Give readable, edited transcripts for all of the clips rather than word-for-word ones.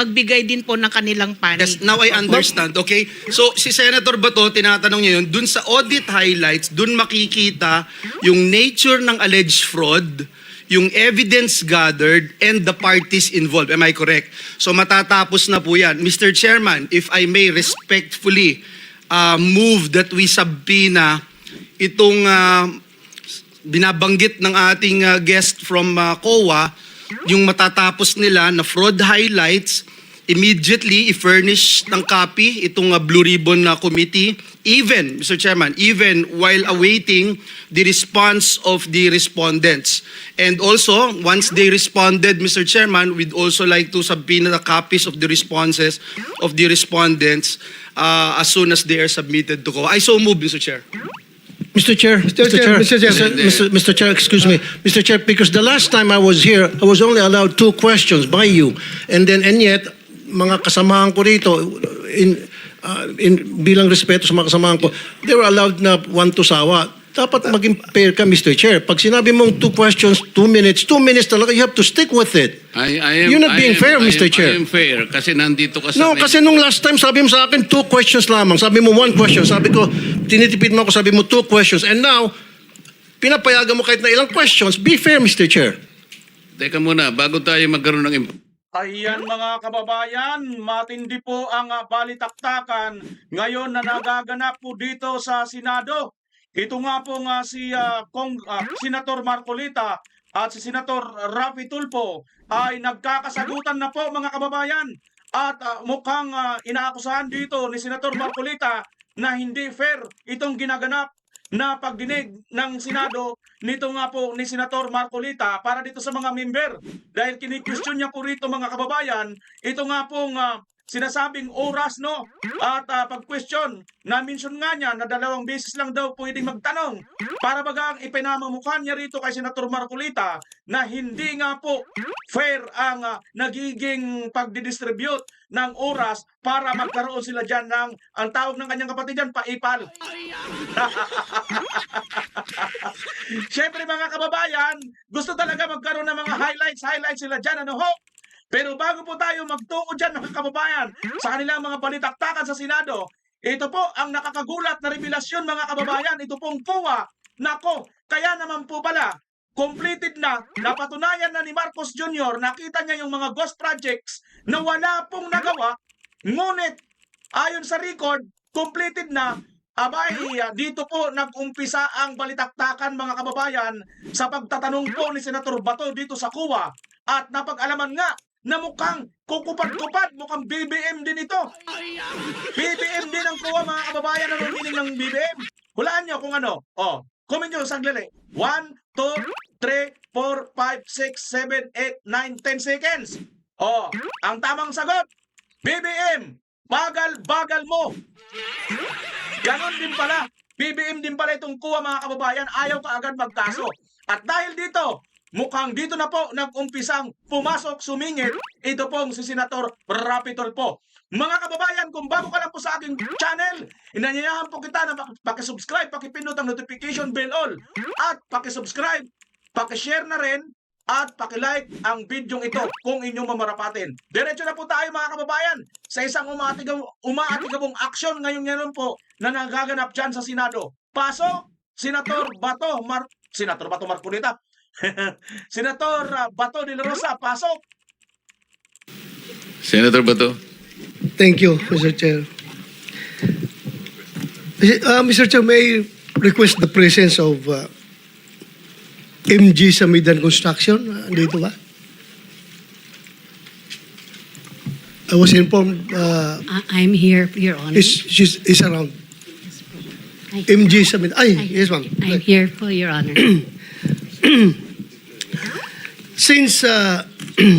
magbigay din po ng kanilang panig. Yes, now I understand. Okay? So, si Senator Bato, tinatanong niya yun, dun sa audit highlights, dun makikita yung nature ng alleged fraud, yung evidence gathered, and the parties involved. Am I correct? So, matatapos na po yan. Mr. Chairman, if I may respectfully move that we subpoena itong binabanggit ng ating guest from COA, yung matatapos nila na fraud highlights, immediately i-furnish ng copy itong Blue Ribbon Committee, even, Mr. Chairman, even while awaiting the response of the respondents. And also, once they responded, Mr. Chairman, we'd also like to subpoena the copies of the responses of the respondents as soon as they are submitted to COA. I so move, Mr. Chair. Mr. Chair, Mr. Chair, excuse me, Mr. Chair, because the last time I was here, I was only allowed 2 questions by you, and yet mga kasamahan ko rito, bilang respeto sa mga kasamahan ko, they were allowed na 1 to sawa. Dapat maging fair ka, Mr. Chair. Pag sinabi mong 2 questions, 2 minutes talaga, you have to stick with it. You're not being fair, Mr. Chair. I am fair kasi nandito ka sa... No, kasi nung last time, sabi mo sa akin 2 questions lamang. Sabi mo 1 question. Sabi ko, tinitipid mo ako, sabi mo 2 questions. And now, pinapayagan mo kahit na ilang questions. Be fair, Mr. Chair. Teka muna, bago tayo magkaroon ng... Ayan mga kababayan, matindi po ang balitaktakan ngayon na nagaganap po dito sa Senado. Ito nga po si Senator Marcolita at si Senator Raffy Tulfo ay nagkakasagutan na po mga kababayan. At mukhang inaakusahan dito ni Senator Marcolita na hindi fair itong ginaganap na pagdinig ng Senado nito nga po ni Senator Marcolita para dito sa mga member. Dahil kini-question niya po rito mga kababayan, ito nga pong sinasabing oras, no? At pag-question, na-mention nga niya na 2 beses lang daw pwedeng magtanong. Para bagang ipinamamukha niya rito kay Senator Marcolita na hindi nga po fair ang nagiging pagdidistribute ng oras para magkaroon sila dyan ng, ang tawag ng kanyang kapatid dyan, paipal. Siyempre mga kababayan, gusto talaga magkaroon ng mga highlights sila dyan, ano ho? Pero bago po tayo magtungo dyan mga kababayan sa kanilang mga balitaktakan sa Senado, ito po ang nakakagulat na revelasyon mga kababayan, ito pong COA. Nako, kaya naman po pala, completed na, napatunayan na ni Marcos Jr., nakita niya yung mga ghost projects na wala pong nagawa, ngunit ayon sa record, completed na. Abay, dito po nag-umpisa ang balitaktakan mga kababayan sa pagtatanong po ni Senator Bato dito sa COA. At napag-alaman nga na mukhang kukupad-kupad, mukhang BBM din ito. BBM din ang COA mga kababayan, ano meaning ng BBM? Hulaan nyo kung ano. Comment nyo saglili. 1, 2, 3, 4, 5, 6, 7, 8, 9, 10 seconds. Ang tamang sagot, BBM, bagal-bagal mo. Ganon din pala. BBM din pala itong COA mga kababayan, ayaw ka agad magkaso. At dahil dito, mukhang dito na po nag-umpisang pumasok, sumingit, ito pong si Senator Raffy Tulfo. Mga kababayan, kung bago ka lang po sa aking channel, inanyayahan po kita na pakisubscribe, pakipindot ang notification bell all, at pakisubscribe, pakishare na rin, at pakilike ang video ito kung inyong mamarapatin. Diretso na po tayo mga kababayan sa isang umaatigabong aksyon ngayon po na nagaganap dyan sa Senado. Paso, Senator Bato Marcolita. Senator Bato de la Rosa, pasok. Senator Bato. Thank you, Mr. Chair. Mr. Chair, may I request the presence of MG Samidan Construction. Dito ba? I was informed I'm here, Your Honor. she's around. I- MG Samidan. Ay, yes, ma'am. I'm here for Your Honor. Since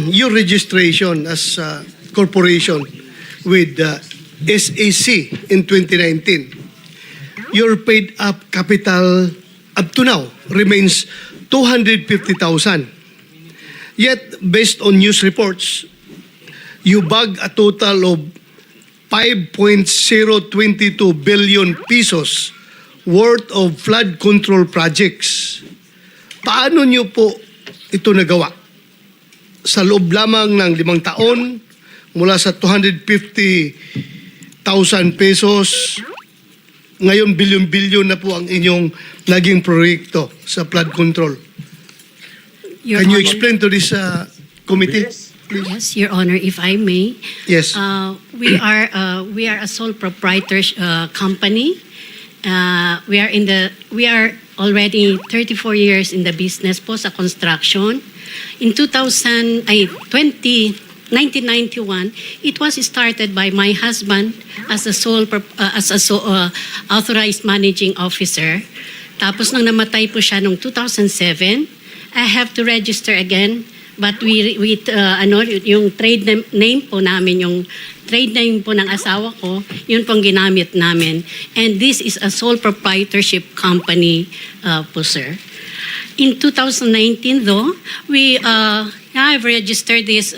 your registration as a corporation with SAC in 2019, your paid up capital up to now remains 250,000. Yet, based on news reports, you bag a total of 5.022 billion pesos worth of flood control projects. Paano niyo po ito nagawa? Sa loob lamang ng 5 taon, mula sa 250,000 pesos, ngayon bilyon-bilyon na po ang inyong naging proyekto sa flood control. Your Can you Honor. explain to this committee? Yes. Yes, Your Honor, if I may. Yes. We are a sole proprietor company. We are already 34 years in the business po sa construction. In 1991, it was started by my husband as a authorized managing officer. Tapos nang namatay po siya noong 2007, I have to register again. But yung trade name po namin, yung trade name po ng asawa ko, yun pong ginamit namin. And this is a sole proprietorship company po, sir. In 2019, though, I've registered this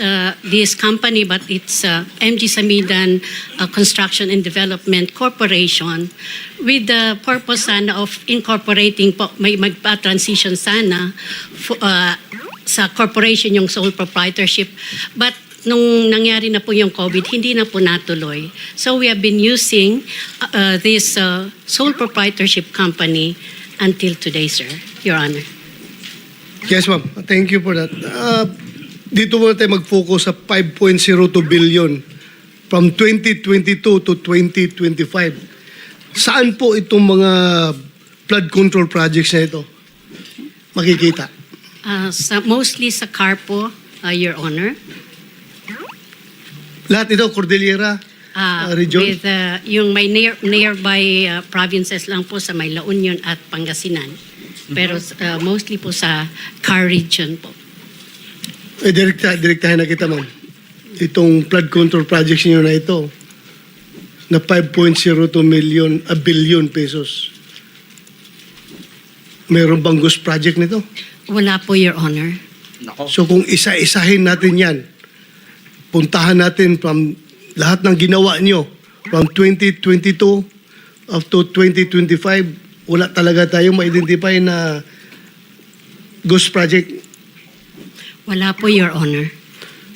company, but it's MG Samidan Construction and Development Corporation with the purpose sana of incorporating po, may magpa-transition sana sa corporation yung sole proprietorship. But nung nangyari na po yung COVID, hindi na po natuloy. So we have been using this sole proprietorship company until today, sir, Your Honor. Yes, ma'am. Thank you for that. Dito muna tayo mag-focus sa 5.02 billion from 2022 to 2025. Saan po itong mga flood control projects na ito makikita? Mostly sa car po, Your Honor. Lahat ito, Cordillera region? With yung may nearby provinces lang po sa may La Union at Pangasinan. Pero mostly po sa car region po. Direktahin na kita, ma'am. Itong flood control projects niyo na ito na 5.02 billion pesos. Meron bang ghost project nito? Wala po, Your Honor. So kung isa-isahin natin yan, puntahan natin from lahat ng ginawa nyo from 2022 up to 2025, wala talaga tayong ma-identify na ghost project. Wala po, Your Honor.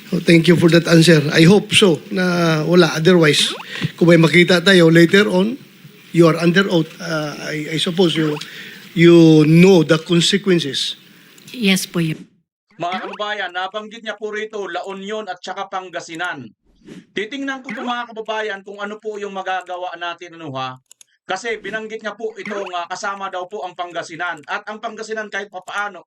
So thank you for that answer. I hope so na wala. Otherwise, kung may makita tayo later on, you are under oath. I suppose you know the consequences. Yes po, Your Mga kababayan, nabanggit niya po rito La Union at saka Pangasinan. Titingnan ko po mga kababayan kung ano po yung magagawa natin Kasi binanggit niya po itong kasama daw po ang Pangasinan. At ang Pangasinan kahit papaano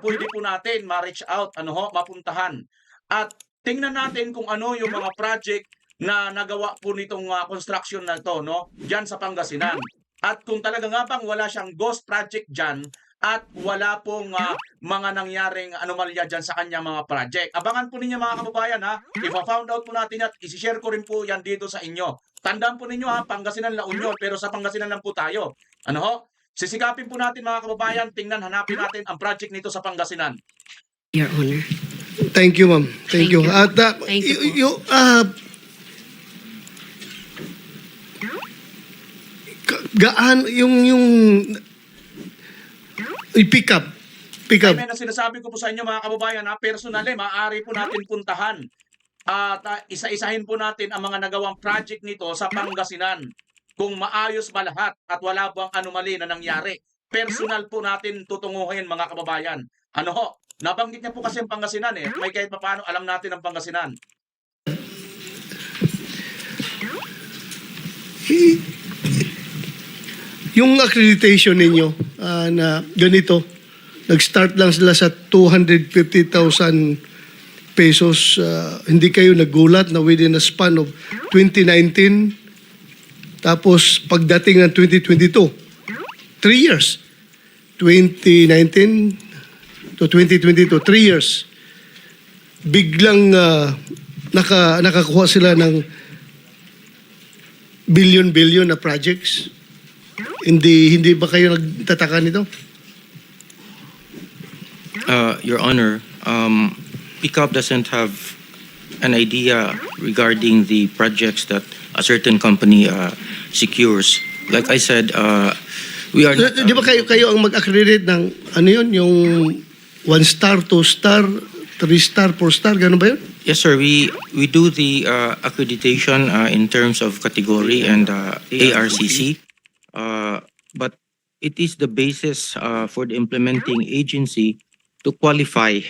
pwede po natin ma-reach out, mapuntahan. At tingnan natin kung ano yung mga project na nagawa po nitong construction na ito, diyan sa Pangasinan. At kung talaga nga bang wala siyang ghost project diyan, at wala pong mga nangyaring anomalya dyan sa kanya mga project. Abangan po ninyo mga kababayan Ipa-found out po natin at isi-share ko rin po yan dito sa inyo. Tandaan po ninyo Pangasinan La Union, pero sa Pangasinan lang po tayo. Sisikapin po natin mga kababayan, tingnan, hanapin natin ang project nito sa Pangasinan. Your Honor. Thank you, ma'am. Thank you. At Thank you po. gaan yung pick up. Ay, may na sinasabi ko po sa inyo mga kababayan personally, maaari po natin puntahan at isa-isahin po natin ang mga nagawang project nito sa Pangasinan. Kung maayos ba lahat at wala bang anomaly na nangyari. Personal po natin tutunguhin mga kababayan. Nabanggit niya po kasi ang Pangasinan May kahit paano alam natin ang Pangasinan. Yung accreditation ninyo na ganito, nag-start lang sila sa 250,000 pesos. Hindi kayo nagulat na within a span of 2019, tapos pagdating ng 2022, 3 years. 2019 to 2022, 3 years. Biglang nakakuha sila ng billion na projects. Hindi ba kayo nagtataka nito? Your Honor, PICAP doesn't have an idea regarding the projects that a certain company secures. Like I said, we are not... Di ba kayo ang mag-accredit ng yung 1 star, 2 star, 3 3-star, 4-star, gano'n ba yun? Yes, sir. We do the accreditation in terms of category and ARCC, but it is the basis for the implementing agency to qualify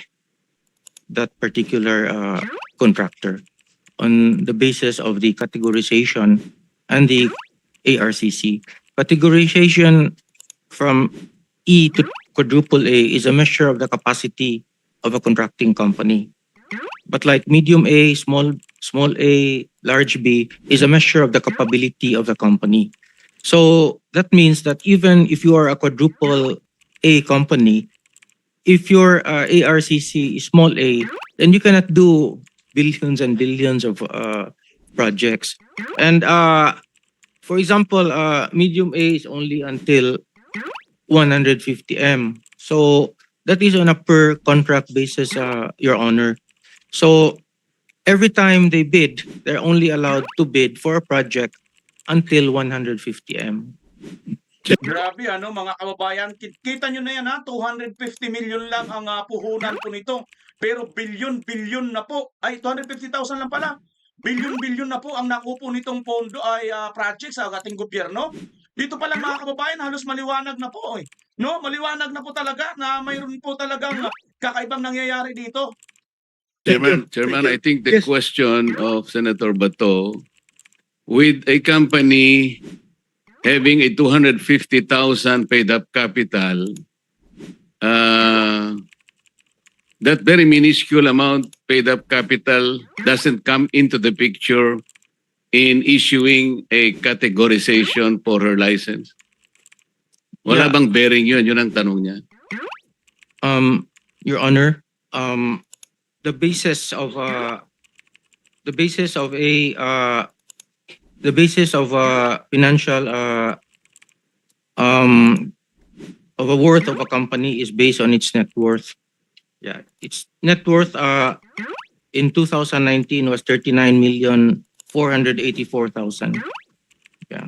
that particular contractor on the basis of the categorization and the ARCC. Categorization from E to quadruple A is a measure of the capacity of a contracting company. But like medium A, small a, large B is a measure of the capability of the company. So that means that even if you are a quadruple A company, if your ARCC is small a, then you cannot do billions and billions of projects. And for example, medium A is only until 150 M. So that is on a per contract basis, Your Honor. So every time they bid, they're only allowed to bid for a project until 150 M. Grabe ano mga kababayan, kita nyo na yan ha, 250 million lang ang puhunan po nito. Pero bilyon-bilyon na po, ay 250,000 lang pala. Bilyon-bilyon na po ang nakupo nitong pondo ay project sa ating gobyerno. Dito pa lang mga kababayan, halos maliwanag na po eh. No, maliwanag na po talaga na mayroon po talagang kakaibang nangyayari dito. Chairman, I think the Yes. question of Senator Bato, with a company having a 250,000 paid up capital, that very minuscule amount paid up capital doesn't come into the picture in issuing a categorization for her license. Wala Yeah. bang bearing yun? Yun ang tanong niya. Your Honor, the basis of financial of a worth of a company is based on its net worth. Yeah, its net worth in 2019 was 39,484,000. Yeah.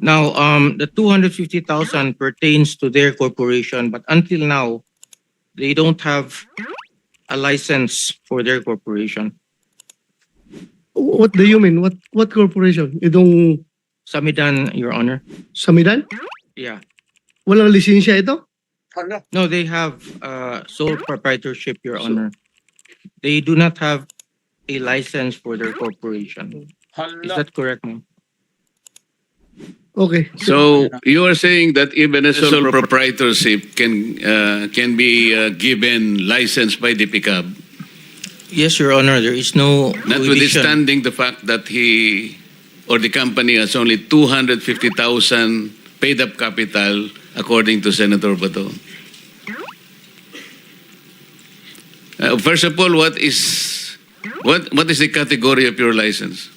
Now, the 250,000 pertains to their corporation, but until now, they don't have a license for their corporation. What do you mean? What corporation? Itong Samidan, Your Honor. Samidan? Yeah. Walang lisensya ito? No, they have sole proprietorship, Your Honor. They do not have a license for their corporation. Is Hala. that correct, ma'am? Okay. So you are saying that even a sole proprietorship can be given license by the PICAB, Yes, Your Honor. There is no prohibition. notwithstanding the fact that he or the company has only 250,000 paid up capital, according to Senator Bato. First of all, what is the category of your license?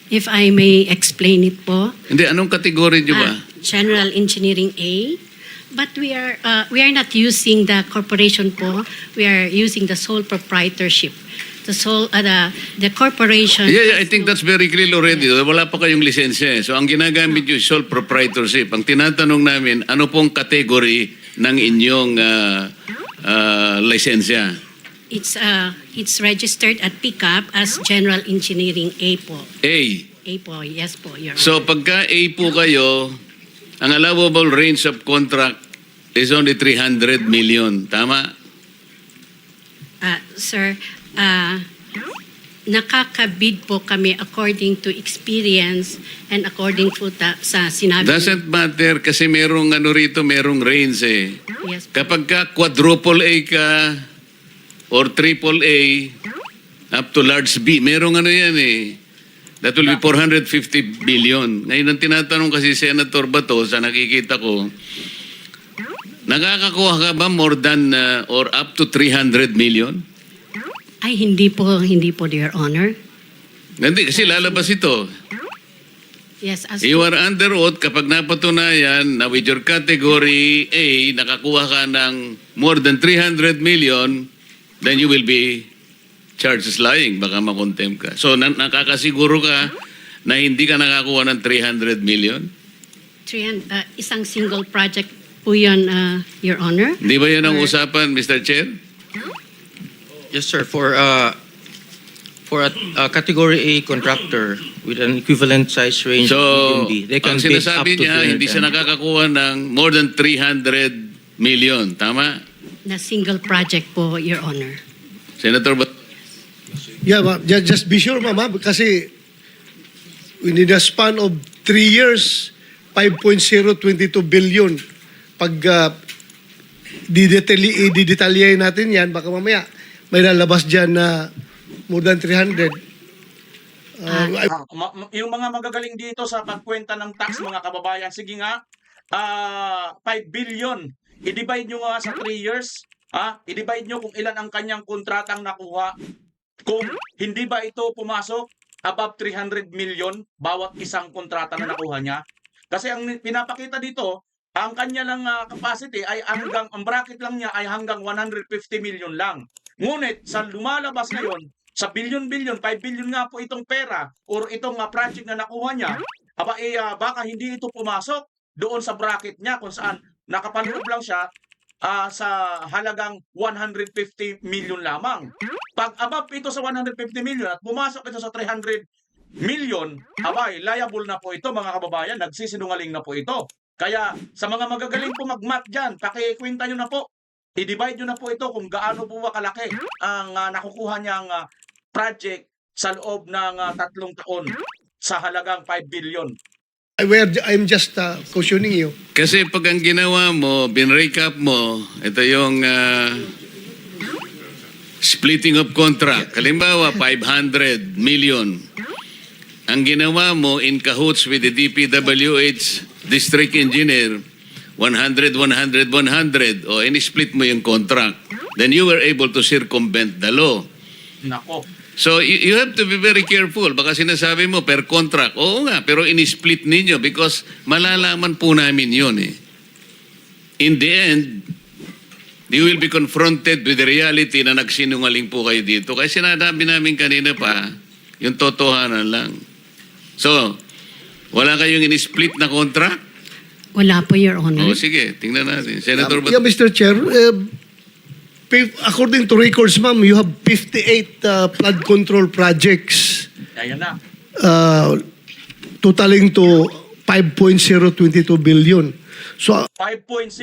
If I may explain it po. Hindi, anong category niyo ba? General Engineering A. But we are not using the corporation po. We are using the sole proprietorship. The corporation. Yeah, I think that's very clear already. Wala pa kayong lisensya eh. So ang ginagamit nyo is sole proprietorship. Ang tinatanong namin, ano pong category ng inyong lisensya? It's registered at PICAP as General Engineering A po. A. A po, yes po, Your Honor. So pagka A po kayo, ang allowable range of contract is only 300 million. Tama? Sir, nakakabid po kami according to experience and according po sa sinabi. Doesn't matter kasi merong merong range eh. Yes po. Kapag ka quadruple A ka or triple A up to large B, merong yan eh. That will be 450 billion. Ngayon ang tinatanong kasi Senator Bato, sa nakikita ko, nakakakuha ka ba more than or up to 300 million? Ay, hindi po, Your Honor. Hindi, kasi lalabas ito. Yes, as You are under oath kapag napatunayan na with your category A, nakakuha ka ng more than 300 million, then you will be charged as lying. Baka makontempt ka. So, nakakasiguro ka na hindi ka nakakuha ng 300 million? isang single project po yun, Your Honor. Di ba yan ang usapan, Mr. Chair? Yes, sir. For a category A contractor with an equivalent size range So, of medium B, they can ang bid up sinasabi to niya, hindi siya 310. nakakakuha ng more than 300 million. Tama? Na single project po, Your Honor. Senator, Yeah, ma'am. Just be sure, ma'am, kasi within a span of 3 years, 5.022 billion. Pag didetalyahin natin yan, baka mamaya may lalabas dyan na more than 300. Yung mga magagaling dito sa pagkwenta ng tax, mga kababayan, sige nga, 5 billion. I-divide nyo nga sa 3 years. I-divide nyo kung ilan ang kanyang kontratang nakuha. Kung hindi ba ito pumasok above 300 million bawat isang kontrata na nakuha niya. Kasi ang pinapakita dito, ang kanya lang capacity ay hanggang, ang bracket lang niya ay hanggang 150 million lang. Ngunit sa lumalabas ngayon, sa billion-billion, 5 billion nga po itong pera or itong project na nakuha niya, baka hindi ito pumasok doon sa bracket niya kung saan nakapaloob lang siya sa halagang 150 million lamang. Pag above ito sa 150 million at pumasok ito sa 300 million, liable na po ito, mga kababayan, nagsisinungaling na po ito. Kaya sa mga magagaling po mag-math dyan, pakikwenta nyo na po, i-divide nyo na po ito kung gaano po kalaki ang nakukuha niyang project sa loob ng 3 taon sa halagang 5 billion. I'm just cautioning you. kasi pag ang ginawa mo, bin-recap mo, ito yung splitting of contract. Halimbawa, 500 million. Ang ginawa mo in cahoots with the DPWH district engineer, 100, 100, 100, o in-split mo yung contract. Then you were able to circumvent the law. Nako. So you have to be very careful. Baka sinasabi mo per contract. Oo nga, pero in-split ninyo because malalaman po namin yun eh. In the end, you will be confronted with the reality na nagsinungaling po kayo dito. Kaya sinasabi namin kanina pa, yung totohanan lang. So, wala kayong in-split na contract? Wala po, Your Honor. O sige, tingnan natin. Senator, Yeah, Mr. Chair, according to records, ma'am, you have 58 flood control projects Kaya na. totaling to 5.022 billion. So, 5.022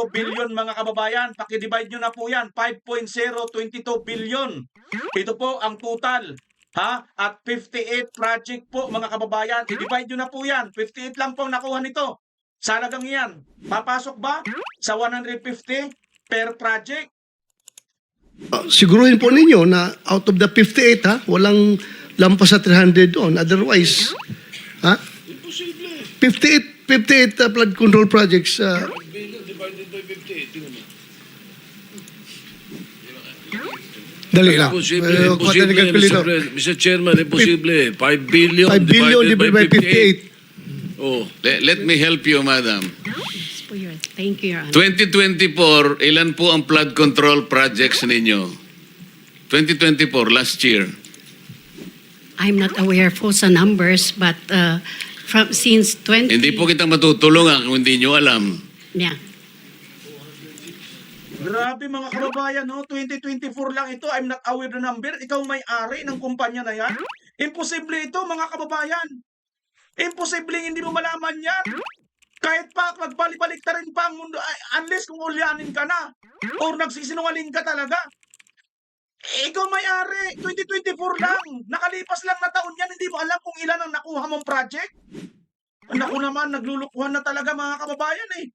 billion, mga kababayan. Paki-divide nyo na po yan. 5.022 billion. Ito po ang total. At 58 project po, mga kababayan. I-divide nyo na po yan. 58 lang po ang nakuha nito. Sa halagang yan. Papasok ba sa 150 per project? siguruhin po ninyo na out of the 58, walang lampas sa 300 doon. Otherwise, 58 flood control projects. Dali lang. Mr. Chairman, imposible. 5 billion 5 billion divided by 58. Oh. let me help you, madam. Thank you, Your Honor. 2024, ilan po ang flood control projects ninyo? 2024, last year. I'm not aware po sa numbers, but since 20... Hindi po kita matutulungan kung hindi nyo alam. Yeah. Grabe mga kababayan, no? 2024 lang ito. I'm not aware the number. Ikaw may-ari ng kumpanya na yan. Imposible ito, mga kababayan. Imposible hindi mo malaman yan. Kahit pa magbalik-balik ta rin pa ang mundo, unless kung ulyanin ka na or nagsisinungaling ka talaga. Ikaw may-ari, 2024 lang. Nakalipas lang na taon yan, hindi mo alam kung ilan ang nakuha mong project. Naku naman, naglulukuhan na talaga mga kababayan eh.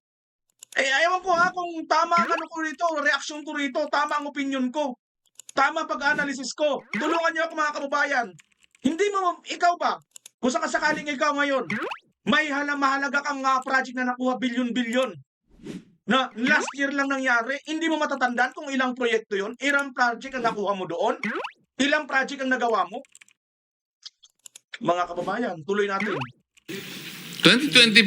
Ewan ko kung tama ang ano ko rito, reaksyon ko rito, tama ang opinion ko, tama pag-analysis ko. Tulungan niyo ako mga kababayan. Hindi mo, ikaw ba, kung sakasakaling ikaw ngayon, may mahalaga kang project na nakuha bilyon-bilyon, na last year lang nangyari, hindi mo matatandaan kung ilang proyekto yon, ilang project ang nakuha mo doon, ilang project ang nagawa mo. Mga kababayan, tuloy natin. 2024,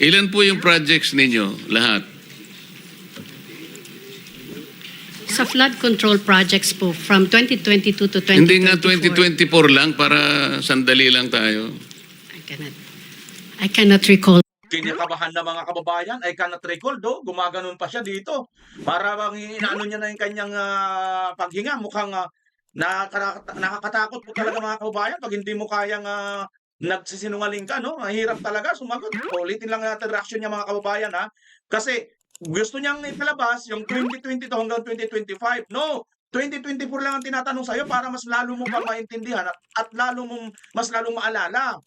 ilan po yung projects ninyo? Lahat? Sa flood control projects po, from 2022 to 2024. Hindi nga 2024 lang para sandali lang tayo. I cannot recall. kinakabahan na mga kababayan, I cannot recall gumaganon pa siya dito. Para bang inaano niya na yung kanyang paghinga, mukhang nakakatakot po talaga mga kababayan pag hindi mo kayang nagsisinungaling ka, no? Mahirap talaga sumagot. Ulitin lang natin reaction niya mga kababayan, ha? Kasi gusto niyang italabas yung 2022 hanggang 2025. No, 2024 lang ang tinatanong sa'yo para mas lalo mo pang maintindihan at mas lalong maalala.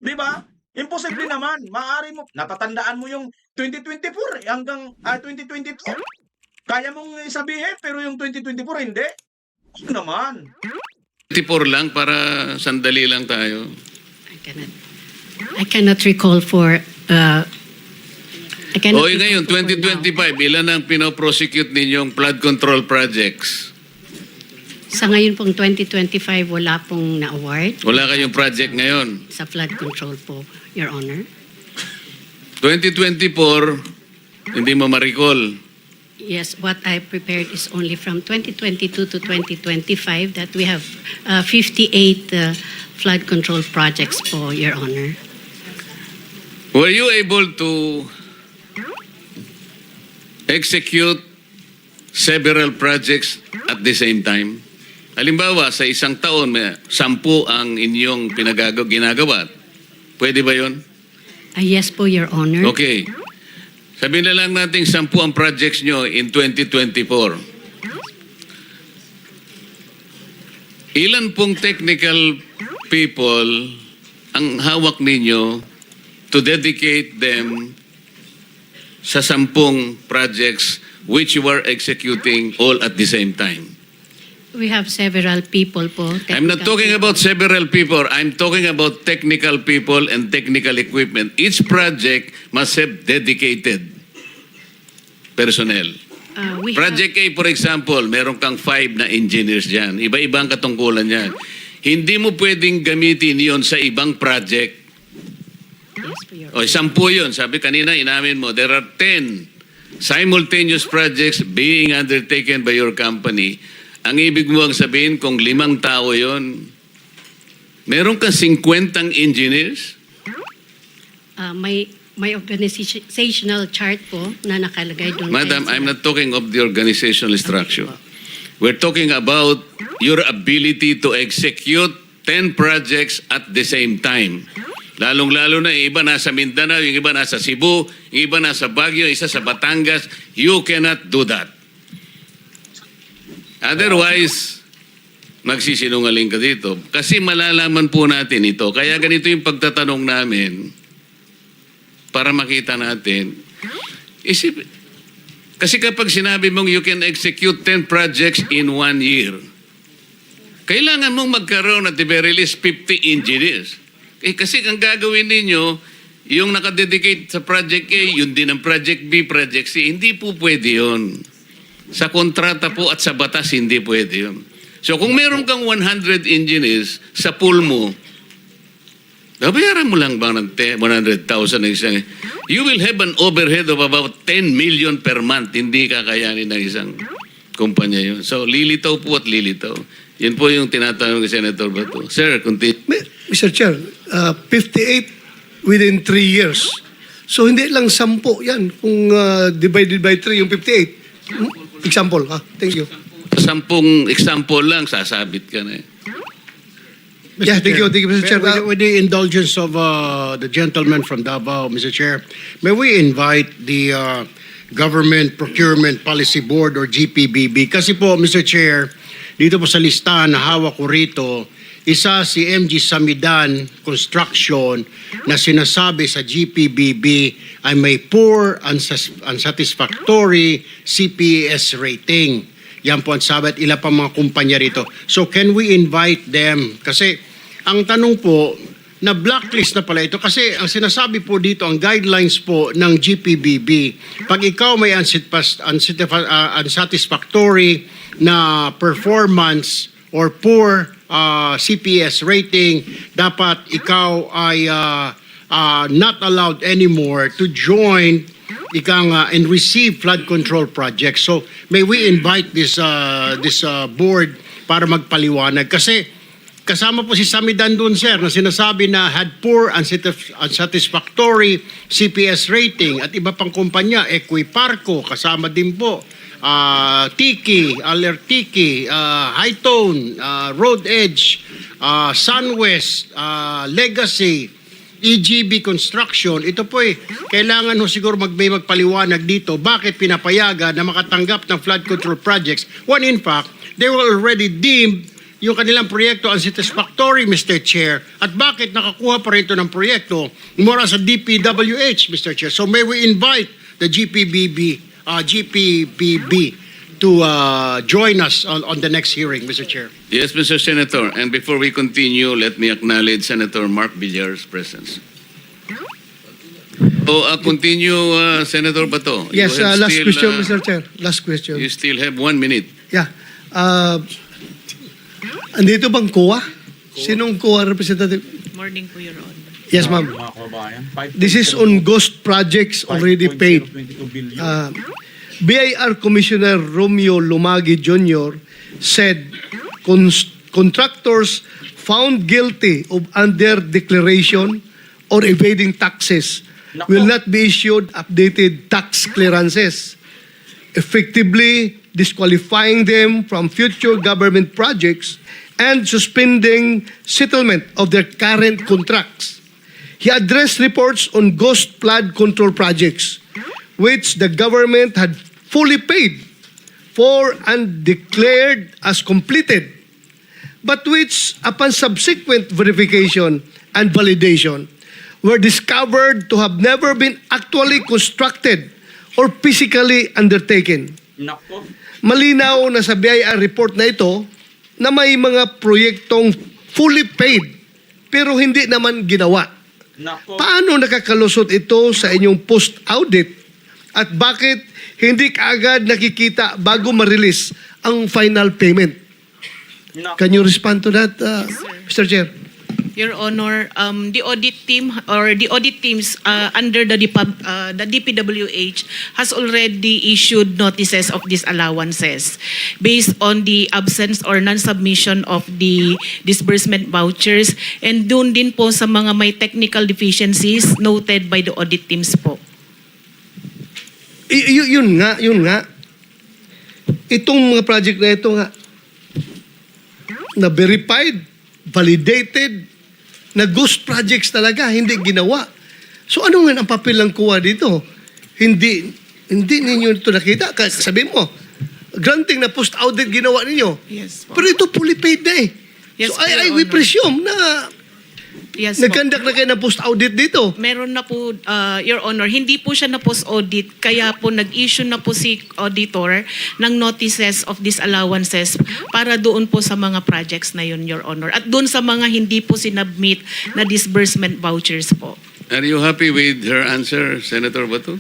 Di ba? Imposible naman. Maaari mo, natatandaan mo yung 2024 hanggang 2022. Kaya mong sabihin, pero yung 2024 hindi. Ano naman? 24 lang para sandali lang tayo. I cannot recall for I cannot O recall ngayon, for now. 2025, ilan ang pinoprosecute ninyong flood control projects? Sa ngayon pong 2025, wala pong na-award Wala kayong project ngayon. sa flood control po, Your Honor. 2024, hindi mo ma-recall. Yes, what I prepared is only from 2022 to 2025 that we have 58 flood control projects po, Your Honor. Were you able to execute several projects at the same time? Halimbawa, sa isang taon, may 10 ang inyong ginagawa. Pwede ba yon? Yes po, Your Honor. Okay. Sabihin na lang natin 10 ang projects nyo in 2024. Ilan pong technical people ang hawak ninyo to dedicate them sa 10 projects which you are executing all at the same time? We have several people po. I'm not talking about several people. I'm talking about technical people and technical equipment. Each project must have dedicated personnel. We Project A, for example, meron kang 5 na engineers dyan. Iba-iba ang katungkulan yan. Hindi mo pwedeng gamitin yon sa ibang project. Yes po, Your O, 10 yun. Sabi kanina, inamin mo, there are 10 simultaneous projects being undertaken by your company. Ang ibig mo ang sabihin, kung 5 tao yon, meron kang 50 engineers? May organizational chart po na nakalagay doon. Madam, I'm not talking of the organizational structure. We're talking about your ability to execute 10 projects at the same time. Lalong-lalo na yung iba nasa Mindanao, yung iba nasa Cebu, yung iba nasa Baguio, isa sa Batangas. You cannot do that. Otherwise, magsisinungaling ka dito. Kasi malalaman po natin ito. Kaya ganito yung pagtatanong namin para makita natin. Kasi kapag sinabi mong you can execute 10 projects in 1 year, kailangan mong magkaroon at the very least 50 engineers. Kasi ang gagawin ninyo, yung nakadedicate sa Project A, yun din ang Project B, Project C. Hindi po pwede yun. Sa kontrata po at sa batas, hindi pwede yun. So kung meron kang 100 engineers sa pool mo, babayaran mo lang ba ng 100,000 na isang... You will have an overhead of about 10 million per month. Hindi kakayanin ng isang kumpanya yun. So lilitaw po at lilitaw. Yun po yung tinatanong ni Senator Bato. Sir, continue. Mr. Chair, 58 within 3 years. So hindi lang 10 yan kung divided by 3 yung 58. Example, ha? Thank you. 10 example lang, sasabit ka na eh. Yeah, thank you, Mr. Chair. With the indulgence of the gentleman from Davao, Mr. Chair, may we invite the Government Procurement Policy Board or GPBB? Kasi po, Mr. Chair, dito po sa listahan na hawak ko rito, isa si MG Samidan Construction na sinasabi sa GPBB ay may poor, unsatisfactory CPS rating. Yan po ang sabi at ilan pa mga kumpanya rito. So can we invite them? Kasi ang tanong po, na blacklist na pala ito kasi ang sinasabi po dito, ang guidelines po ng GPBB, pag ikaw may unsatisfactory na performance or poor CPS rating, dapat ikaw ay not allowed anymore to join and receive flood control projects. So may we invite this board para magpaliwanag kasi kasama po si Samidan dun, sir, na sinasabi na had poor, unsatisfactory CPS rating at iba pang kumpanya, Equiparco, kasama din po. Tiki, Alertiki, Hightone, Road Edge, Sunwest, Legacy, EGB Construction. Ito po kailangan ho siguro may magpaliwanag dito bakit pinapayagan na makatanggap ng flood control projects when in fact they were already deemed yung kanilang proyekto unsatisfactory, Mr. Chair. At bakit nakakuha pa rin ito ng proyekto mula sa DPWH, Mr. Chair. So may we invite the GPBB to join us on the next hearing, Mr. Chair. Yes, Mr. Senator. And before we continue, let me acknowledge Senator Mark Villar's presence. So, continue, Senator Bato. Yes, You have last still, question, Mr. Chair. Last question. You still have 1 minute. Yeah. Andito bang COA? Sinong COA representative? Morning po, Your Honor. Yes, ma'am. This is on ghost projects already paid. BIR Commissioner Romeo Lumagi Jr. said contractors found guilty of under-declaration or evading taxes will not be issued updated tax clearances, effectively disqualifying them from future government projects and suspending settlement of their current contracts. He addressed reports on ghost flood control projects, which the government had fully paid for and declared as completed, but which, upon subsequent verification and validation, were discovered to have never been actually constructed or physically undertaken. Malinaw na sa BIR report na ito na may mga proyektong fully paid pero hindi naman ginawa. Paano nakakalusot ito sa inyong post-audit at bakit hindi kaagad nakikita bago ma-release ang final payment? Can you respond to that, Mr. Chair? Your Honor, the audit team or the audit teams under the DPWH has already issued notices of disallowances based on the absence or non-submission of the disbursement vouchers and doon din po sa mga may technical deficiencies noted by the audit teams po. Yun nga. Itong mga project na ito nga, na verified, validated, na ghost projects talaga, hindi ginawa. So ano nga ang papel ng kuha dito? Hindi ninyo ito nakita. Sabi mo, granting na post-audit ginawa ninyo. Yes po. Pero ito fully paid na eh. Yes So po, Your we Honor. presume na Yes po. nagkandak na kayo ng post-audit dito. Meron na po, Your Honor, hindi po siya na post-audit, kaya po nag-issue na po si auditor ng notices of disallowances para doon po sa mga projects na yun, Your Honor. At doon sa mga hindi po sinubmit na disbursement vouchers po. Are you happy with her answer, Senator Bato?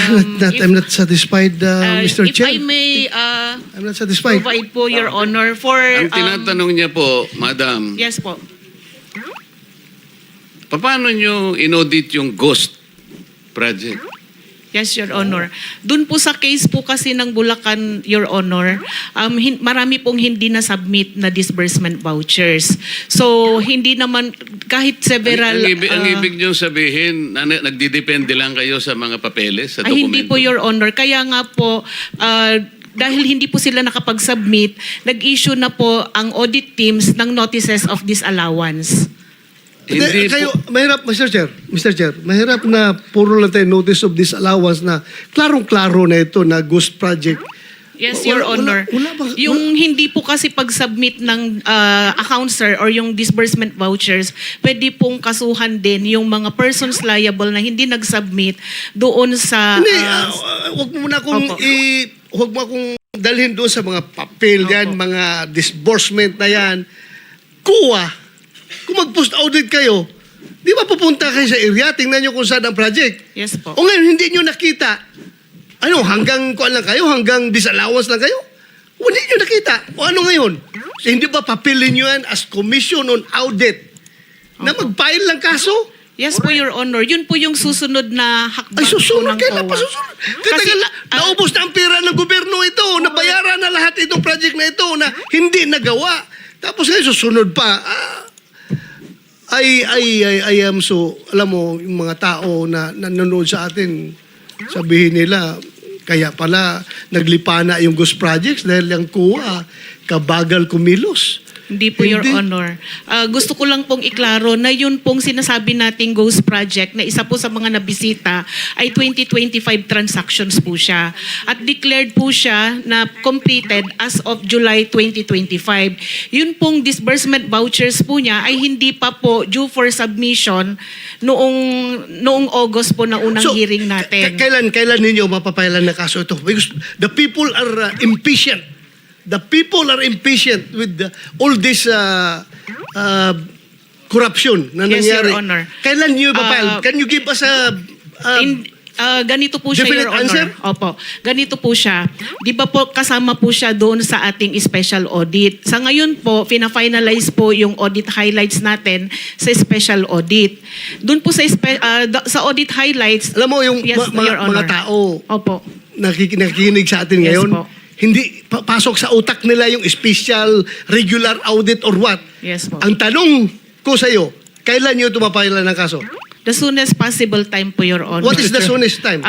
I'm not satisfied, Mr. If Chair. I may I'm not satisfied. provide po, Your Honor, for... Ang tinatanong niya po, Madam, yes po. paano nyo inaudit yung ghost project? Yes, Your Honor. Doon po sa case po kasi ng Bulacan, Your Honor, marami pong hindi na-submit na disbursement vouchers. So, hindi naman, kahit several... Ang ibig nyo sabihin, nagdidepende lang kayo sa mga papeles, sa dokumento? hindi po, Your Honor. Kaya nga po, dahil hindi po sila nakapag-submit, nag-issue na po ang audit teams ng notices of disallowance. Hindi Kayo, po. mahirap, Mr. Chair, mahirap na puro lang tayo notice of disallowance na klarong-klaro na ito na ghost project. Yes, Your Honor. Yung hindi po kasi pag-submit ng account, sir, or yung disbursement vouchers, pwede pong kasuhan din yung mga persons liable na hindi nag-submit doon sa... Hindi, huwag mo na akong huwag mo akong dalhin doon sa mga papel yan, mga disbursement na yan. Kuha. Kung mag-post-audit kayo, di ba pupunta kayo sa area, tingnan nyo kung saan ang project. Yes po. O ngayon, hindi nyo nakita. Ano, hanggang kuan lang kayo? Hanggang disallowance lang kayo? O hindi nyo nakita. O ano ngayon? So, hindi ba papilin nyo yan as commission on audit na mag-file lang kaso? Yes po, Your Honor. Yun po yung susunod na hakbang Ay, susunod. po ng Kailan pa COA. susunod? Kasi naubos na ang pera ng gobyerno ito. Nabayaran na lahat itong project na ito na hindi nagawa. Tapos ngayon susunod pa. I am so, alam mo, yung mga tao na nanonood sa atin, sabihin nila, kaya pala naglipa na yung ghost projects dahil yung kuha, kabagal kumilos. Hindi po, Your Hindi. Honor. Gusto ko lang pong iklaro na yun pong sinasabi nating Ghost Project na isa po sa mga nabisita ay 2025 transactions po siya. At declared po siya na completed as of July 2025. Yun pong disbursement vouchers po niya ay hindi pa po due for submission noong August po na unang hearing natin. Kailan ninyo mapapailan na kaso ito? Because the people are impatient. The people are impatient with all this corruption na Yes, nangyari. Your Honor. Kailan niyo ipapile? Can you give us a Ganito po siya, definite Your Honor. answer? Opo. Ganito po siya. Di ba po kasama po siya doon sa ating special audit. Sa ngayon po, fina-finalize po yung audit highlights natin sa special audit. Doon po sa audit highlights, alam mo yung Yes, Your Honor. mga tao Opo. nakikinig sa atin Yes ngayon, po. hindi pasok sa utak nila yung special, regular audit or what. Yes po. Ang tanong ko sa iyo, kailan niyo tumapailan ng kaso? The soonest possible time po, Your Honor. What is the soonest time?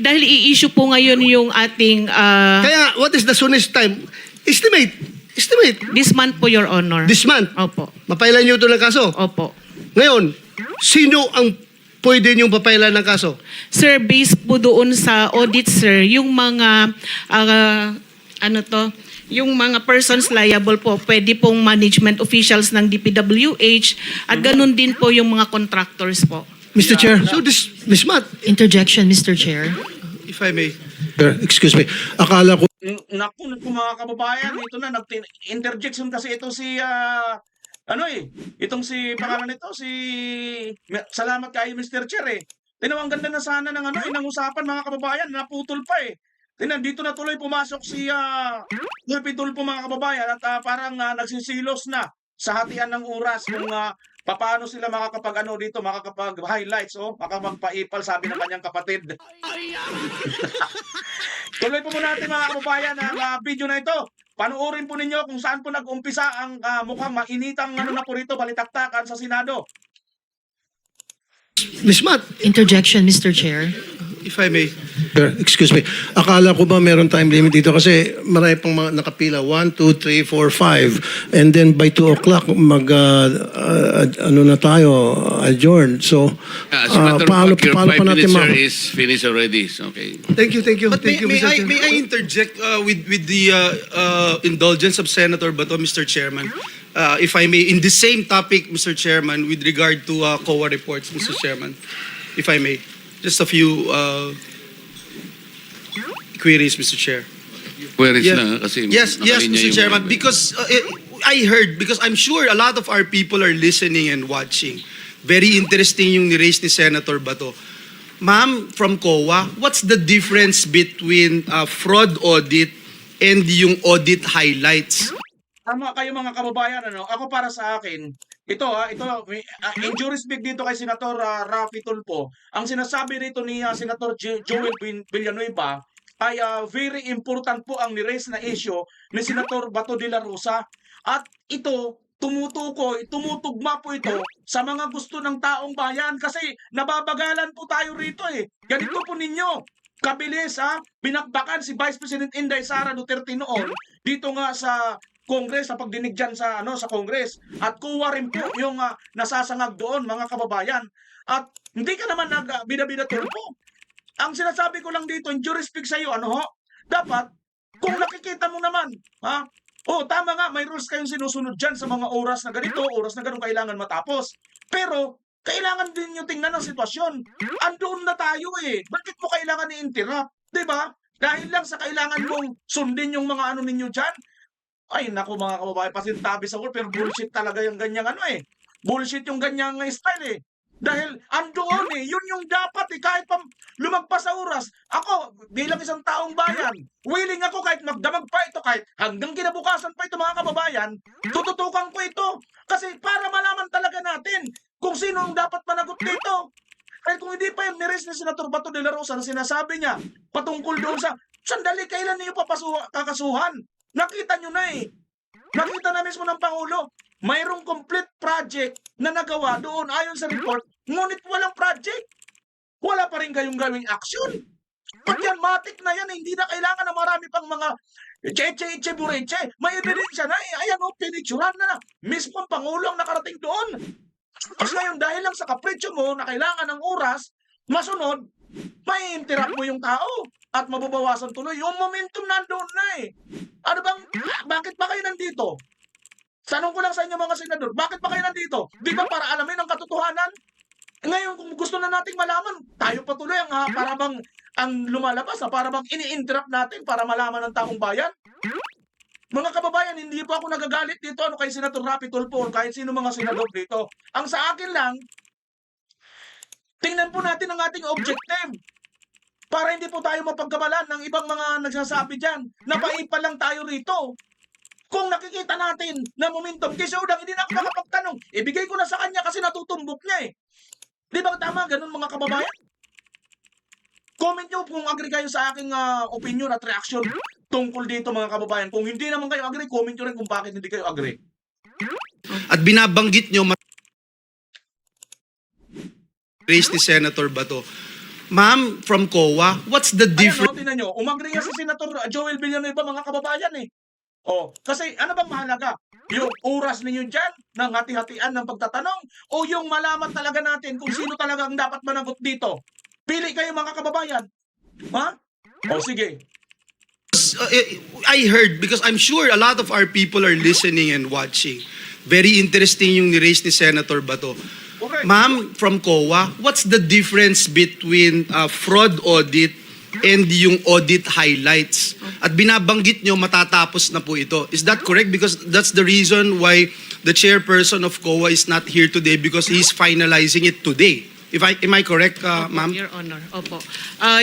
Dahil i-issue po ngayon yung ating Kaya what is the soonest time? Estimate. this month po, Your Honor. This month. Opo. Mapailan niyo ito ng kaso. Opo. Ngayon, sino ang pwede niyong papailan ng kaso? Sir, based po doon sa audit, sir, yung mga yung mga persons liable po, pwede pong management officials ng DPWH at ganun din po yung mga contractors po. Mr. Chair, so this month, Interjection, Mr. Chair. If I may. Excuse me. Akala ko Naku, mga kababayan, ito na, interjection kasi ito si, itong si, pangalan nito, salamat kayo Mr. Chair Tinawang ganda na sana ng ng usapan mga kababayan, naputol pa Tinan, dito na tuloy pumasok si Tulpi Tulpo mga kababayan at parang nagsisilos na sa hatian ng oras kung paano sila makakapag-highlights makakapagpaipal sabi ng kanyang kapatid. Tuloy po muna natin mga kababayan ang video na ito. Panoorin po ninyo kung saan po nag-umpisa ang mukhang mainitang na po rito, balitaktakan sa Senado. this month, Interjection, Mr. Chair. If I may. excuse me. Akala ko ba meron time limit dito kasi marami pang mga nakapila 1, 2, 3, 4, 5 and then by 2 o'clock na tayo adjourn. So As a matter of paano fact, your pa 5 natin minutes, sir, is finished already. So, okay. thank you. But Thank you, may Mr. Chair. I interject with the indulgence of Senator Bato, Mr. Chairman? If I may, in the same topic, Mr. Chairman, with regard to COA reports, Mr. Chairman, if I may, just a few queries, Mr. Chair. Where is Yeah. na? Kasi Yes, nakalinya Mr. yung Chairman, mga- because I heard, because I'm sure a lot of our people are listening and watching. Very interesting yung ni-raise ni Senator Bato. Ma'am, from COA, what's the difference between fraud audit and yung audit highlights? Tama kayo mga kababayan, Ako para sa akin, ito in due respect dito kay Senator Raffy Tulfo, ang sinasabi rito ni Senator Joel Villanueva ay very important po ang ni-raise na issue ni Senator Bato de la Rosa. At ito, tumutugma po ito sa mga gusto ng taong bayan kasi nababagalan po tayo rito Ganito po ninyo. Kabilis binakbakan si Vice President Inday Sara Duterte noon dito nga sa Congress, sa pagdinig dyan sa Congress. At kuha rin po yung nasasangag doon, mga kababayan. At hindi ka naman bida-bida Tulfo. Ang sinasabi ko lang dito, in due respect sa iyo, dapat, kung nakikita mo naman, tama nga, may rules kayong sinusunod dyan sa mga oras na ganito, oras na ganito, kailangan matapos. Pero, kailangan din nyo tingnan ang sitwasyon. Andoon na tayo Bakit mo kailangan i-interrupt? Diba? Dahil lang sa kailangan mong sundin yung mga ninyo dyan, ay, naku mga kababayan, pasintabi sa pero bullshit talaga yung ganyang Bullshit yung ganyang style Dahil andoon yun yung dapat kahit pa lumagpas sa oras. Ako, bilang isang taong bayan, willing ako kahit magdamag pa ito, kahit hanggang kinabukasan pa ito mga kababayan, tututukan ko ito. Kasi para malaman talaga natin kung sino ang dapat managot dito. Kahit kung hindi pa yung ni-raise ni Senator Bato de la Rosa na sinasabi niya patungkol doon sa, sandali, kailan niyo kakasuhan? Nakita nyo na Nakita na mismo ng Pangulo, mayroong complete project na nagawa doon ayon sa report, ngunit walang project. Wala pa rin kayong gawing action. Pag yan, matik na yan, hindi na kailangan na marami pang mga cheche, bureche. May ebidensya na ayan o, pinicturan na. Mismo ang Pangulo ang nakarating doon. Kasi ngayon, dahil lang sa kapritsyo mo na kailangan ng oras, masunod, may interrupt mo yung tao at mababawasan tuloy. Yung momentum nandoon na eh. Ano bang, bakit ba kayo nandito? Tanong ko lang sa inyo mga senador, bakit ba kayo nandito? Di ba para alamin ang katotohanan? Ngayon, kung gusto na nating malaman, tayo patuloy ang para bang ang lumalabas, para bang ini-interrupt natin para malaman ng taong bayan. Mga kababayan, hindi po ako nagagalit dito kay Senator Rapi Tulfo o kahit sino mga senador dito. Ang sa akin lang, tingnan po natin ang ating objective. Para hindi po tayo mapagkamalan ng ibang mga nagsasabi dyan na paipa lang tayo rito. Kung nakikita natin na momentum, kasi Udang hindi na ako nakapagtanong, ibigay ko na sa kanya kasi natutumbok niya eh. Di ba tama, ganun mga kababayan? Comment nyo kung agree kayo sa aking opinion at reaction tungkol dito mga kababayan. Kung hindi naman kayo agree, comment nyo rin kung bakit hindi kayo agree. At binabanggit nyo, raise ni Senator Bato. Ma'am, from COA, what's the difference? Ayan, tingnan nyo, umagri nga si Senator Joel Villanueva mga kababayan eh. Oh, kasi ano bang mahalaga? Yung oras ninyo dyan ng hati-hatian ng pagtatanong o yung malaman talaga natin kung sino talaga ang dapat managot dito? Pili kayo mga kababayan. Ha? O sige. I heard, because I'm sure a lot of our people are listening and watching. Very interesting yung ni-raise ni Senator Bato. Okay. Ma'am, from COA, what's the difference between fraud audit and yung audit highlights? At binabanggit nyo, matatapos na po ito. Is that correct? Because that's the reason why the chairperson of COA is not here today, because he's finalizing it today. Am I correct, ma'am? Your Honor, opo.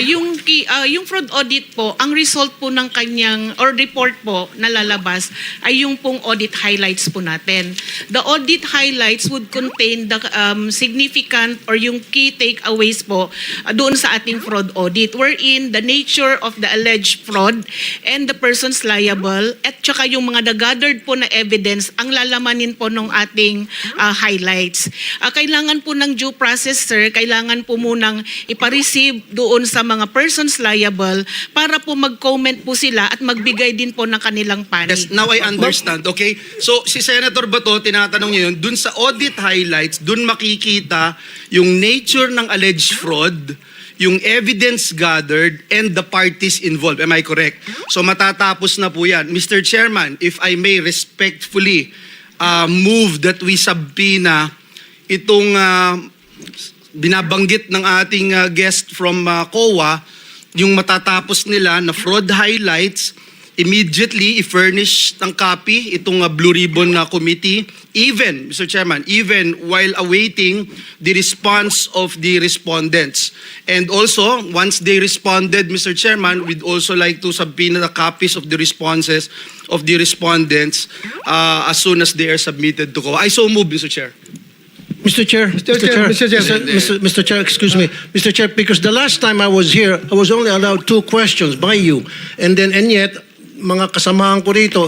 Yung fraud audit po, ang result po ng kanyang, or report po na lalabas, ay yung pong audit highlights po natin. The audit highlights would contain the significant or yung key takeaways po doon sa ating fraud audit, wherein the nature of the alleged fraud and the persons liable, at saka yung mga gathered po na evidence, ang lalamanin po ng ating highlights. Kailangan po ng due process, sir, kailangan po munang ipareceive doon sa mga persons liable para po mag-comment po sila at magbigay din po ng kanilang panig. Yes, now I understand. Okay? So, si Senator Bato, tinatanong niya yun, dun sa audit highlights, dun makikita yung nature ng alleged fraud, yung evidence gathered, and the parties involved. Am I correct? So, matatapos na po yan. Mr. Chairman, if I may respectfully move that we subpoena itong binabanggit ng ating guest from COA, yung matatapos nila na fraud highlights, immediately i-furnish ng copy itong Blue Ribbon committee, even, Mr. Chairman, even while awaiting the response of the respondents. And also, once they responded, Mr. Chairman, we'd also like to subpoena the copies of the responses of the respondents as soon as they are submitted to COA. I so move, Mr. Chair. Mr. Chair, Mr. Chair, excuse me. Mr. Chair, because the last time I was here, I was only allowed 2 questions by you. And yet, mga kasamahan ko rito,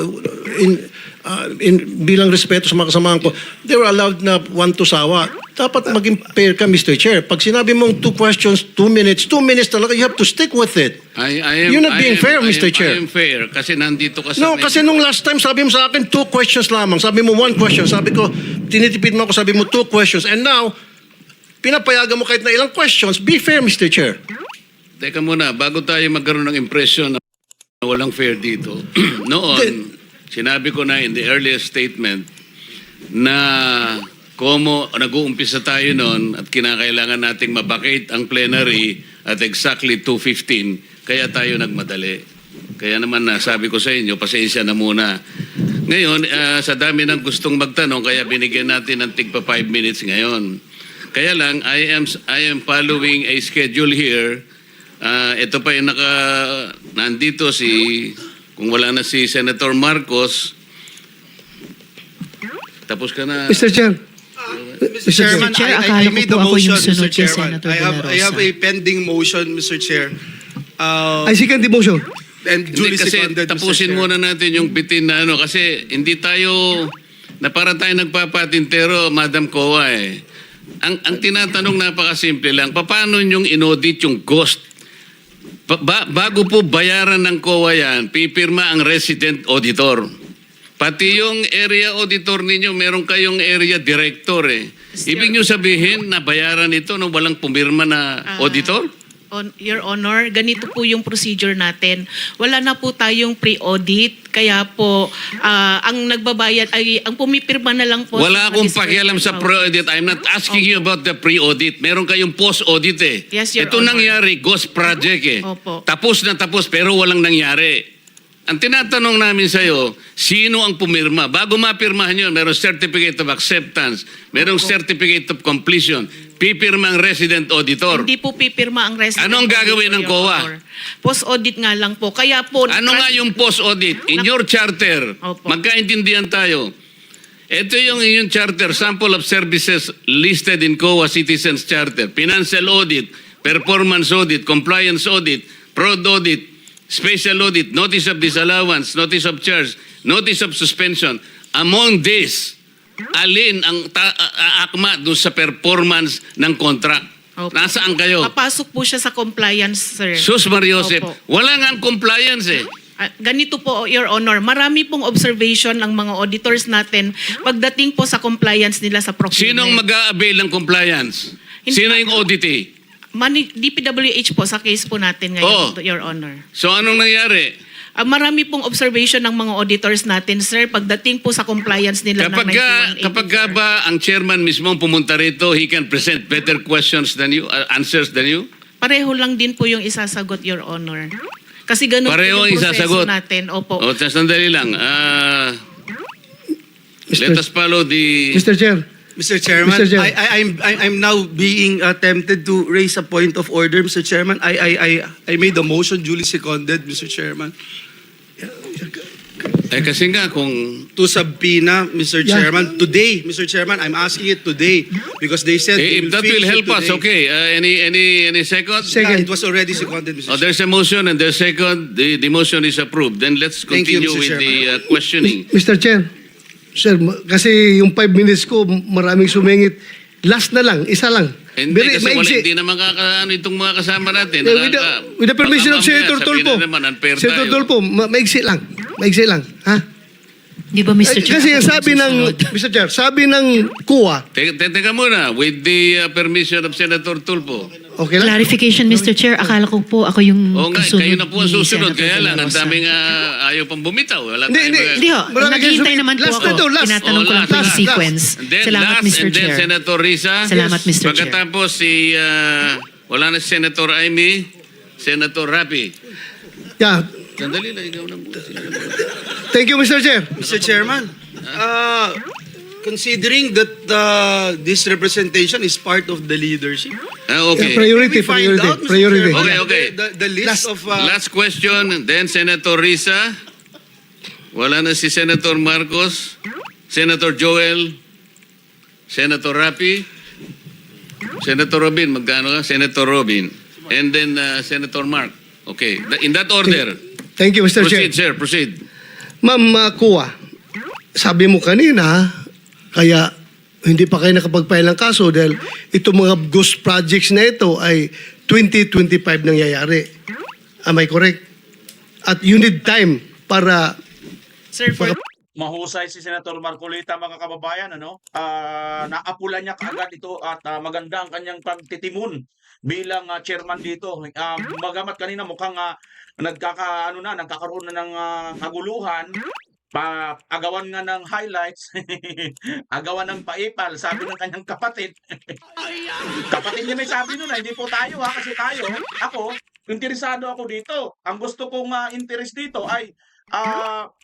bilang respeto sa mga kasamahan ko, they were allowed na 1 to sawa. Dapat maging fair ka, Mr. Chair. Pag sinabi mong 2 questions, 2 minutes talaga, you have to stick with it. You're not being fair, Mr. Chair. I am fair kasi nandito ka sa... No, kasi nung last time, sabi mo sa akin, 2 questions lamang. Sabi mo 1 question. Sabi ko, tinitipid mo ako, sabi mo 2 questions. And now, pinapayagan mo kahit na ilang questions. Be fair, Mr. Chair. Teka muna, bago tayo magkaroon ng impression na walang fair dito. Noon, sinabi ko na in the earliest statement na nag-uumpisa tayo noon at kinakailangan nating mabakate ang plenary at exactly 2:15, kaya tayo nagmadali. Kaya naman sabi ko sa inyo, pasensya na muna. Ngayon, sa dami ng gustong magtanong, kaya binigyan natin ng tigpa 5 minutes ngayon. Kaya lang, I am following a schedule here. Ito pa yung nandito kung wala na si Senator Marcos, tapos ka na. Mr. Chair. Mr. Chairman, Chair, I akala made ko the po ako yung motion, sunod Mr. kay Chairman. Senator I have De La a pending motion, Mr. Chair. I second the motion. and Hindi, duly kasi seconded, Mr. tapusin Chair. muna natin yung bitin na ano, kasi hindi tayo, na para tayo nagpapatintero, Madam Kowa eh. Ang tinatanong napakasimple lang, paano nyong inaudit yung ghost? Bago po bayaran ng COA yan, pipirma ang resident auditor. Pati yung area auditor ninyo, meron kayong area director eh. Ibig nyo sabihin na bayaran ito nung walang pumirma na auditor? Your Honor, ganito po yung procedure natin. Wala na po tayong pre-audit, kaya po ang nagbabayad ay ang pumipirma na lang po. Wala sa akong disbursement pakialam sa amount. pre-audit. I'm not asking you about the pre-audit. Meron kayong post-audit eh. Yes, Your Ito Honor. nangyari, ghost project eh. Opo. Tapos na tapos pero walang nangyari. Ang tinatanong namin sa'yo, sino ang pumirma? Bago mapirmahan yun, merong certificate of acceptance, merong certificate of completion, pipirma ang resident auditor. Hindi po pipirma ang resident. Anong gagawin ng auditor, Your COA? Honor. Post-audit nga lang po. Kaya po... Ano nga yung post-audit? In your charter, Opo. magkaintindihan tayo. Ito yung inyong charter, sample of services listed in COA Citizens Charter. Financial audit, performance audit, compliance audit, fraud audit, special audit, notice of disallowance, notice of charge, notice of suspension. Among these, alin ang akma doon sa performance ng contract? Opo. Nasaan kayo? Papasok po siya sa compliance, sir. Sus Mariosep, Opo. wala nga ang compliance eh. Ganito po, Your Honor, marami pong observation ng mga auditors natin pagdating po sa compliance nila sa procurement. Sinong mag-a-avail ng compliance? Sino yung auditee? DPWH po sa case po natin ngayon, Your Honor. So anong nangyari? Marami pong observation ng mga auditors natin, sir, pagdating po sa compliance nila ng 9184. Kapag ba ang chairman mismo pumunta rito, he can present better questions than you, answers than you? Pareho lang din po yung isasagot, Your Honor. Kasi ganun Pareho po ang yung proseso isasagot? natin. Opo. O, sandali lang. Let us follow the... Mr. Chair, Mr. Chairman, Mr. Chair. I'm now being tempted to raise a point of order, Mr. Chairman. I made a motion duly seconded, Mr. Chairman, kasi nga kung... to subpoena, Mr. Chairman, today, Mr. Chairman. I'm asking it today because they said they if that fix will it help us, today. okay. Any second? Yeah, it was already seconded, Mr. Oh, there's a motion and there's second. The motion is approved. Then let's Thank you, continue Mr. with the questioning. Mr. Chair, sir, kasi yung 5 minutes ko, maraming sumingit. Last na lang, isa lang. Hindi kasi maigsi. hindi na makakaano itong mga kasama natin. With the permission of Baka mamaya Senator sabihin Tolpo. na naman, unfair Senator tayo. Tolpo, maigsi lang. Maigsi lang. Ha? Di ba, Mr. Chair? Kasi ako sabi ng, susunod? Mr. Chair, sabi ng COA, Teka muna, with the permission of Senator Tulfo. okay lang? Clarification, Mr. Chair. Akala ko po ako yung Oo nga, kasunod kayo na po ang ni susunod. Senator Kaya De La lang, ang Rosa. daming ayaw pang bumitaw. Wala Hindi, tayong hindi. mga- Hindi ho, Marami naghihintay kayo naman po last ako. na to, last. Tinatanong ko lang po yung last. sequence. And then Salamat, last, Mr. and then Chair. Senator Risa. Salamat, Mr. Chair. Pagkatapos wala na si Senator Amy, Senator Rapi. Yeah. Sandali lang, ikaw na muna. Thank you, Mr. Chair. Mr. Chairman, considering that this representation is part of the leadership, Okay. Priority, we find out, Mr. priority. Chairman, Okay. the list of... Last question, then Senator Risa. Wala na si Senator Marcos, Senator Joel, Senator Rapi, Senator Robin, magkano ka? Senator Robin. And then Senator Mark. Okay, in that order. Thank you, Mr. Chair. Proceed, sir, proceed. Ma'am COA, sabi mo kanina, kaya hindi pa kayo nakapag-file ng kaso dahil itong mga ghost projects na ito ay 2025 nangyayari. Am I correct? At you need time para... Sir, for Mahusay si Senator Marcolita, mga kababayan, ano? Naapula niya kaagad ito at maganda ang kanyang pagtitimon bilang chairman dito. Magamat kanina mukhang nagkakaroon na ng kaguluhan, agawan nga ng highlights, agawan ng paipal, sabi ng kanyang kapatid. Kapatid niya may sabi nun, hindi po tayo kasi ako, interesado ako dito. Ang gusto kong interest dito ay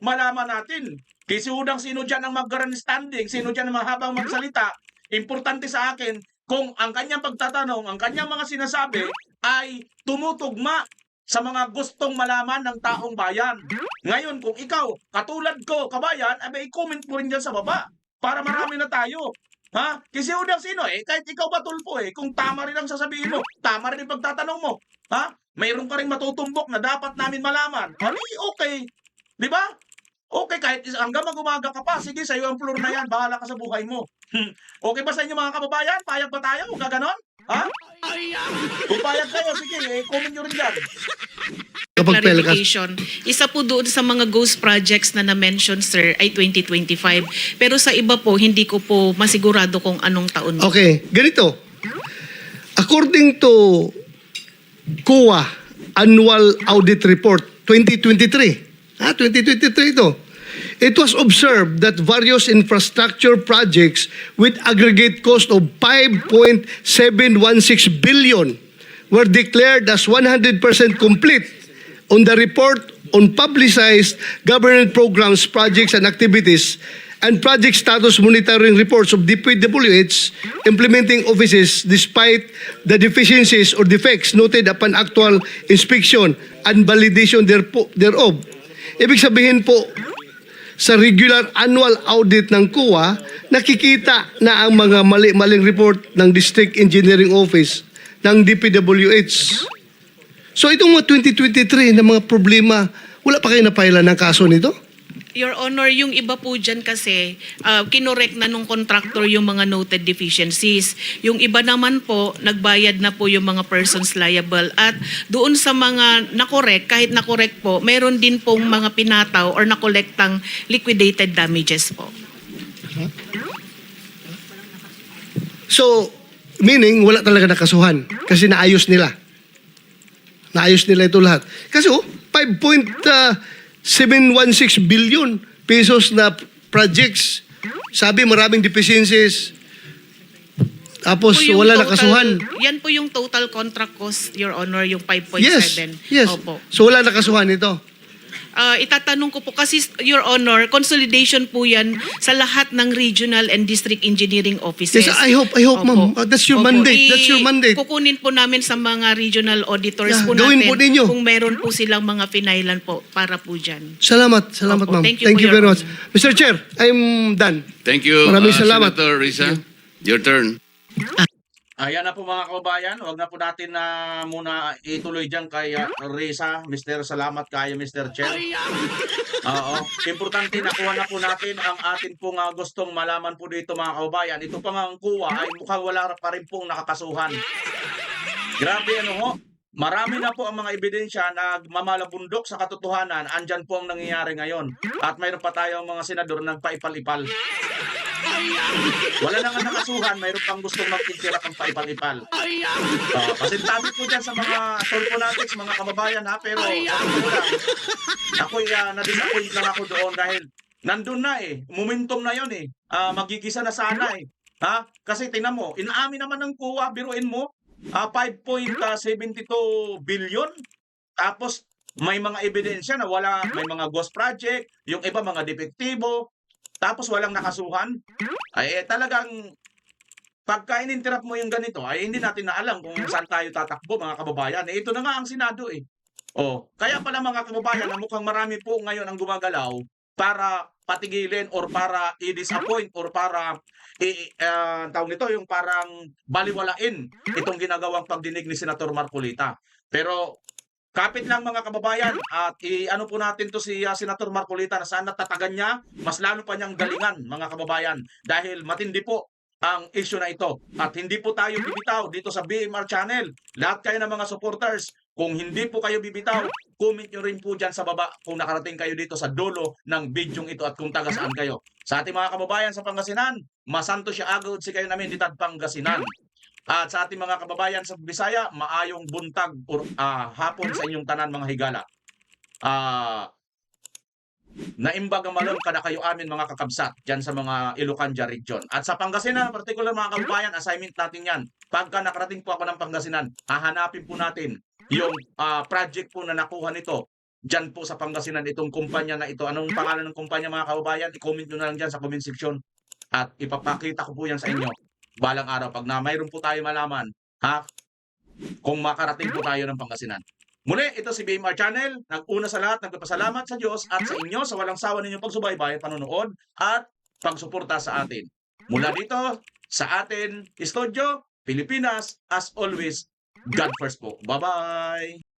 malaman natin kasi sino dyan ang mag-grandstanding, sino dyan ang mahabang magsalita. Importante sa akin kung ang kanyang pagtatanong, ang kanyang mga sinasabi ay tumutugma sa mga gustong malaman ng taong bayan. Ngayon, kung ikaw, katulad ko, kabayan, ay may comment mo rin dyan sa baba para marami na tayo. Ha? Kasi unang sino kahit ikaw ba tulpo kung tama rin ang sasabihin mo, tama rin ang pagtatanong mo, ha? Mayroon ka rin matutumbok na dapat namin malaman. Okay. Di ba? Okay, kahit hanggang mag-umaga ka pa, sige, sa'yo ang floor na yan, bahala ka sa buhay mo. Okay ba sa inyo mga kababayan? Payag ba tayo? Huwag gaganon? Ha? Kung payag kayo, sige, comment nyo rin dyan. Kapag pelkas, Clarification. Isa po doon sa mga ghost projects na na-mention, sir, ay 2025. Pero sa iba po, hindi ko po masigurado kung anong taon. okay, ganito. According to COA Annual Audit Report 2023, 2023 ito, it was observed that various infrastructure projects with aggregate cost of 5.716 billion were declared as 100% complete on the report on publicized government programs, projects, and activities and project status monitoring reports of DPWH implementing offices despite the deficiencies or defects noted upon actual inspection and validation thereof. Ibig sabihin po, sa regular annual audit ng COA, nakikita na ang mga mali-maling report ng District Engineering Office ng DPWH. So itong mga 2023 na mga problema, wala pa kayo napailan ng kaso nito? Your Honor, yung iba po dyan kasi, kinorek na nung contractor yung mga noted deficiencies. Yung iba naman po, nagbayad na po yung mga persons liable. At doon sa mga nakorek, kahit nakorek po, meron din pong mga pinataw or nakolektang liquidated damages po. So, meaning wala talaga nakasuhan kasi naayos nila. Naayos nila ito lahat. Kasi 5.716 billion pesos na projects. Sabi maraming deficiencies. Tapos Po yung wala total- nakasuhan. Yan po yung total contract cost, Your Honor, yung 5.7. Yes. Opo. So wala nakasuhan ito. Itatanong ko po kasi, Your Honor, consolidation po yan sa lahat ng regional and district engineering offices. Yes, I hope, Opo. ma'am. That's your Opo. mandate. That's your mandate. Kukunin po namin sa mga regional auditors Yeah, po gawin natin po ninyo. kung meron po silang mga pinailan po para po dyan. Salamat, Opo. ma'am. Thank you po, very Your much. Mr. Chair, I'm done. Thank you, Maraming salamat. Senator Risa. Your turn. Ayan na po mga kababayan, huwag na po natin na muna ituloy dyan kay Risa. Mr. Salamat kayo, Mr. Chair. Oo. Importante, nakuha na po natin ang atin pong gustong malaman po dito mga kababayan. Ito pang ang kuha ay mukhang wala pa rin pong nakakasuhan. Grabe marami na po ang mga ebidensya na mamalabundok sa katotohanan. Andyan po ang nangyayari ngayon. At mayroon pa tayong mga senador nagpaipal-ipal. Wala na nga nakasuhan, mayroon pang gustong magtitira pang paipal-ipal. Pasintado po dyan sa mga Solponatics, mga kababayan pero sa totoo lang, ako'y na-disappoint lang ako doon dahil nandun na momentum na yun magigisa na sana ha? Kasi tingnan mo, inaamin naman ng COA, biruin mo, 5.72 billion, tapos may mga ebidensya na may mga ghost project, yung iba mga depektibo, tapos walang nakasuhan, ay talagang pagka ininterrupt mo yung ganito, ay hindi natin na alam kung saan tayo tatakbo mga kababayan. Ito na nga ang Senado kaya pala mga kababayan, na mukhang marami po ngayon ang gumagalaw para patigilin or para i-disappoint or para tawag nito yung parang baliwalain itong ginagawang pagdinig ni Senator Marcolita. Pero kapit lang mga kababayan at ano po natin to si Senator Marcolita na sana tatagan niya, mas lalo pa niyang galingan mga kababayan dahil matindi po ang issue na ito. At hindi po tayo bibitaw dito sa BMR channel. Lahat kayo ng mga supporters, kung hindi po kayo bibitaw, comment nyo rin po dyan sa baba kung nakarating kayo dito sa dulo ng bidyong ito at kung taga saan kayo. Sa ating mga kababayan sa Pangasinan, masanto siya agad si kayo namin ditad Pangasinan. At sa ating mga kababayan sa Bisaya, maayong buntag or hapon sa inyong tanan mga higala. Naimbag ang malong kada kayo amin mga kakabsat dyan sa mga Ilocanja region. At sa Pangasinan, particular mga kababayan, assignment natin yan. Pagka nakarating po ako ng Pangasinan, hahanapin po natin yung project po na nakuha nito dyan po sa Pangasinan, itong kumpanya na ito. Anong pangalan ng kumpanya mga kababayan? I-comment nyo na lang dyan sa comment section. At ipapakita ko po yan sa inyo balang araw pag na mayroon po tayo malaman kung makarating po tayo ng Pangasinan. Muli, ito si BMR Channel. Nag-una sa lahat, nagpapasalamat sa Diyos at sa inyo sa walang sawa ninyong pagsubaybay, panonood at pagsuporta sa atin. Mula dito sa atin, Studio Pilipinas, as always, God first po. Bye-bye!